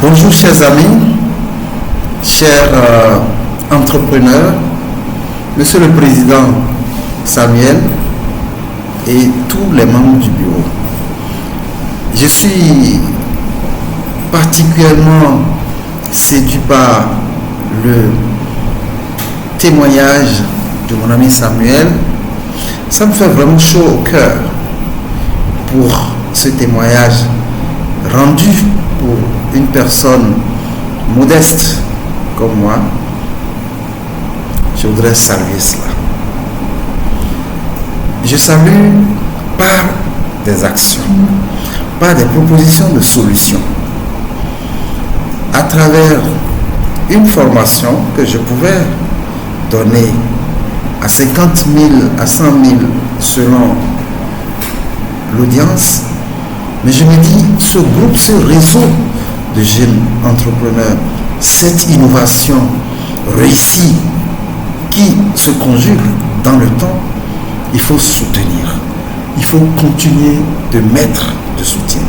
Bonjour chers amis, chers entrepreneurs, Monsieur le Président Samuel et tous les membres du bureau. Je suis particulièrement séduit par le témoignage de mon ami Samuel. Ça me fait vraiment chaud au cœur pour ce témoignage rendu pour une personne modeste comme moi. Je voudrais saluer cela. Je salue par des actions, par des propositions de solutions, à travers une formation que je pouvais donner à 50 000, à 100 000 selon l'audience. Mais je me dis, ce groupe, ce réseau de jeunes entrepreneurs, cette innovation réussie qui se conjugue dans le temps, il faut soutenir. Il faut continuer de mettre de soutien.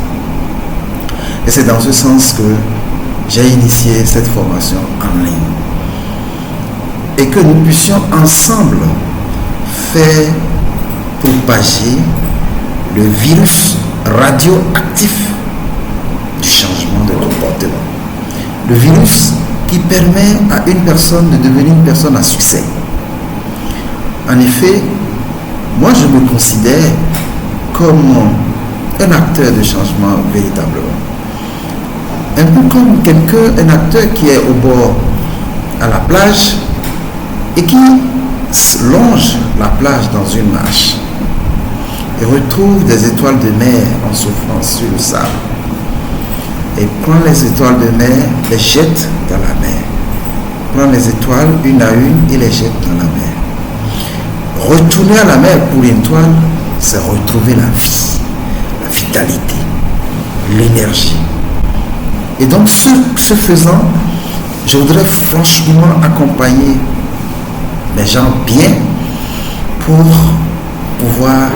Et c'est dans ce sens que j'ai initié cette formation en ligne. Et que nous puissions ensemble faire propager le virus radioactif du changement de comportement. Le virus qui permet à une personne de devenir une personne à succès. En effet, moi je me considère comme un acteur de changement véritablement. Un peu comme un acteur qui est au bord à la plage et qui longe la plage dans une marche et retrouve des étoiles de mer en souffrance sur le sable et prend les étoiles de mer, les jette dans la mer, prend les étoiles une à une et les jette dans la mer. Retourner à la mer pour une étoile, c'est retrouver la vie, la vitalité, l'énergie. Et donc ce faisant, je voudrais franchement accompagner les gens bien pour pouvoir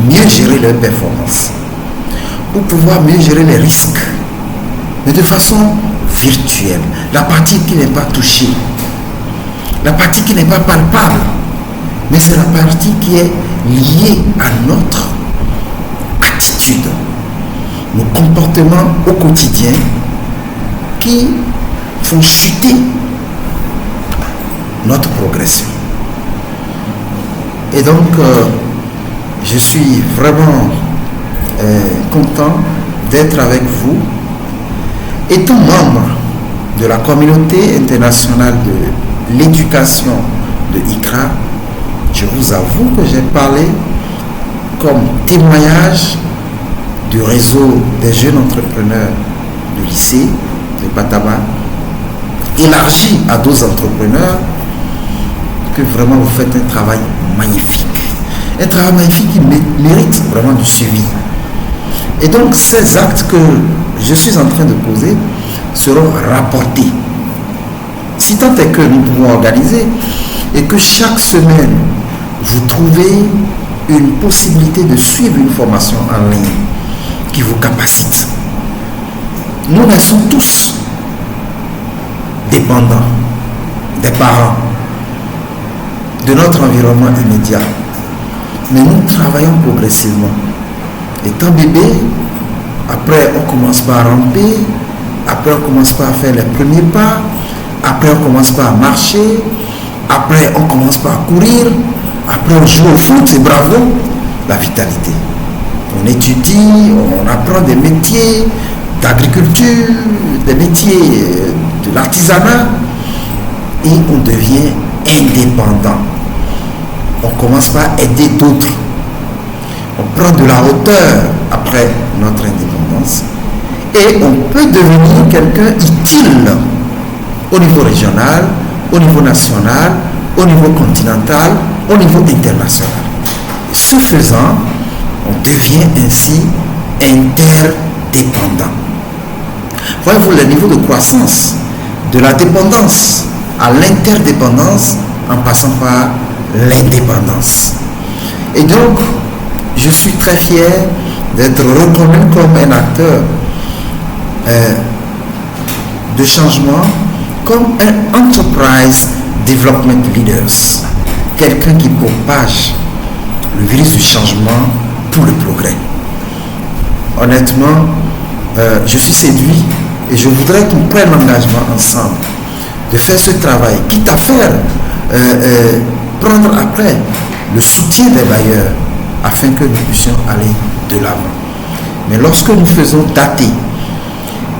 mieux gérer leurs performances, pour pouvoir mieux gérer les risques, mais de façon virtuelle. La partie qui n'est pas touchée, la partie qui n'est pas palpable, mais c'est la partie qui est liée à notre attitude, nos comportements au quotidien qui font chuter notre progression. Et donc, je suis vraiment content d'être avec vous. Étant membre de la communauté internationale de l'éducation de ICRA, je vous avoue que j'ai parlé comme témoignage du réseau des jeunes entrepreneurs du lycée de Bataba, élargi à d'autres entrepreneurs, que vraiment vous faites un travail magnifique. Un travail magnifique qui mérite vraiment du suivi. Et donc ces actes que je suis en train de poser seront rapportés. Si tant est que nous pouvons organiser et que chaque semaine vous trouvez une possibilité de suivre une formation en ligne qui vous capacite. Nous naissons tous dépendants des parents, de notre environnement immédiat. Mais nous travaillons progressivement. Étant bébé, après on commence par ramper, après on commence par faire les premiers pas, après on commence par marcher, après on commence par courir, après on joue au foot, c'est bravo, la vitalité. On étudie, on apprend des métiers d'agriculture, des métiers de l'artisanat et on devient indépendant. On commence par aider d'autres. On prend de la hauteur après notre indépendance et on peut devenir quelqu'un utile au niveau régional, au niveau national, au niveau continental, au niveau international. Ce faisant, on devient ainsi interdépendant. Voyez-vous le niveau de croissance de la dépendance à l'interdépendance en passant par l'indépendance. Et donc, je suis très fier d'être reconnu comme un acteur de changement comme un Enterprise Development Leaders, quelqu'un qui propage le virus du changement pour le progrès. Honnêtement, je suis séduit et je voudrais qu'on prenne l'engagement ensemble de faire ce travail, quitte à faire prendre après le soutien des bailleurs afin que nous puissions aller de l'avant. Mais lorsque nous faisons dater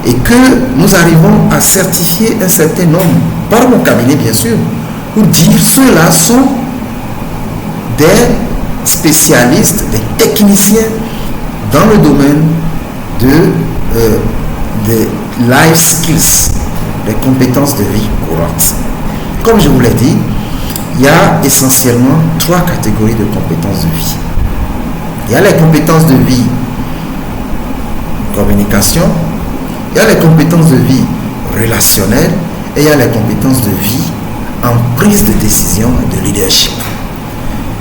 et que nous arrivons à certifier un certain nombre, par mon cabinet bien sûr, pour dire ceux-là sont des spécialistes, des techniciens dans le domaine des life skills, des compétences de vie courantes. Comme je vous l'ai dit, il y a essentiellement 3 catégories de compétences de vie. Il y a les compétences de vie communication, il y a les compétences de vie relationnelles et il y a les compétences de vie en prise de décision et de leadership.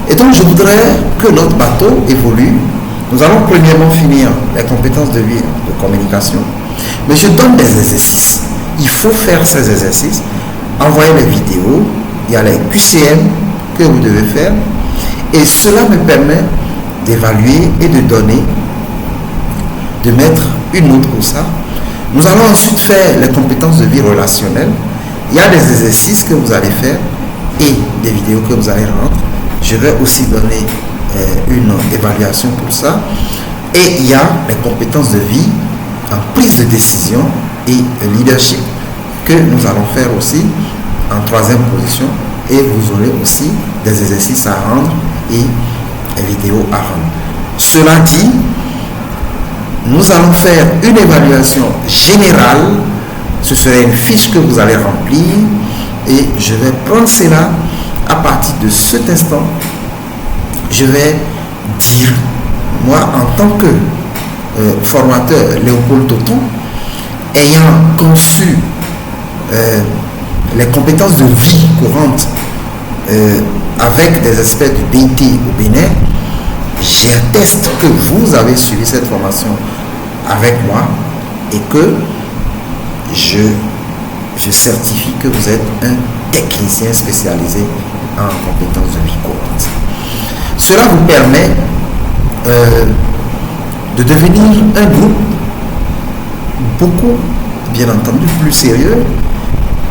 Et donc je voudrais que notre bateau évolue. Nous allons premièrement finir les compétences de vie de communication, mais je donne des exercices. Il faut faire ces exercices, envoyer les vidéos, il y a les QCM que vous devez faire et cela me permet d'évaluer et de donner, de mettre une note pour ça. Nous allons ensuite faire les compétences de vie relationnelle. Il y a des exercices que vous allez faire et des vidéos que vous allez rendre. Je vais aussi donner une évaluation pour ça. Et il y a les compétences de vie en prise de décision et leadership que nous allons faire aussi en 3e position. Et vous aurez aussi des exercices à rendre et des vidéos à rendre. Cela dit, nous allons faire une évaluation générale. Ce serait une fiche que vous allez remplir et je vais prendre cela à partir de cet instant. Je vais dire, moi en tant que formateur Léopold Toton, ayant conçu les compétences de vie courante avec des experts du BIT au Bénin, j'atteste que vous avez suivi cette formation avec moi et que je certifie que vous êtes un technicien spécialisé en compétences de vie courante. Cela vous permet de devenir un groupe beaucoup, bien entendu, plus sérieux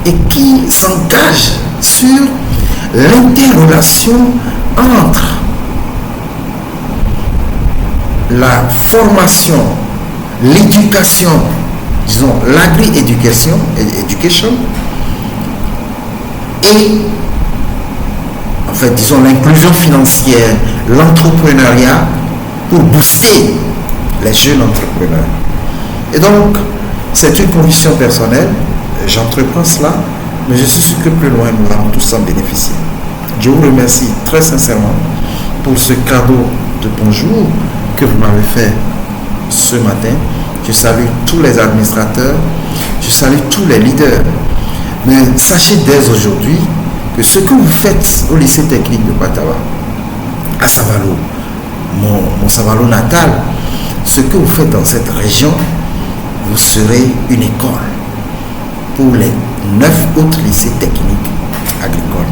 et qui s'engage sur l'interrelation entre la formation, l'éducation, disons l'agri-éducation et en fait disons l'inclusion financière, l'entrepreneuriat pour booster les jeunes entrepreneurs. Et donc c'est une conviction personnelle, j'entreprends cela, mais je suis sûr que plus loin nous allons tous en bénéficier. Je vous remercie très sincèrement pour ce cadeau de bonjour que vous m'avez fait ce matin. Je salue tous les administrateurs, je salue tous les leaders. Mais sachez dès aujourd'hui que ce que vous faites au lycée technique de Patawa, à Savalo, mon Savalo natal, ce que vous faites dans cette région, vous serez une école pour les 9 autres lycées techniques agricoles.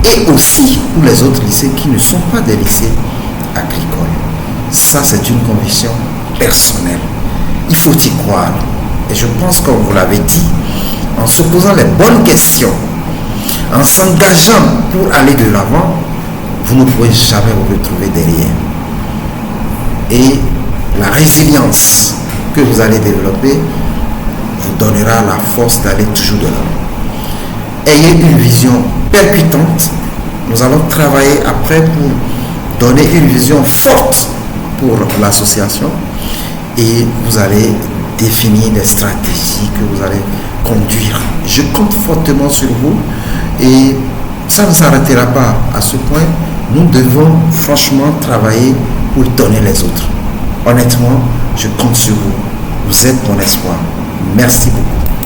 Et aussi pour les autres lycées qui ne sont pas des lycées agricoles. Ça, c'est une conviction personnelle. Il faut y croire. Et je pense, comme vous l'avez dit, en se posant les bonnes questions, en s'engageant pour aller de l'avant, vous ne pourrez jamais vous retrouver derrière. Et la résilience que vous allez développer vous donnera la force d'aller toujours de l'avant. Ayez une vision percutante. Nous allons travailler après pour donner une vision forte pour l'association et vous allez définir des stratégies que vous allez conduire. Je compte fortement sur vous et ça ne s'arrêtera pas à ce point. Nous devons franchement travailler pour donner les autres. Honnêtement, je compte sur vous. Vous êtes mon espoir. Merci beaucoup.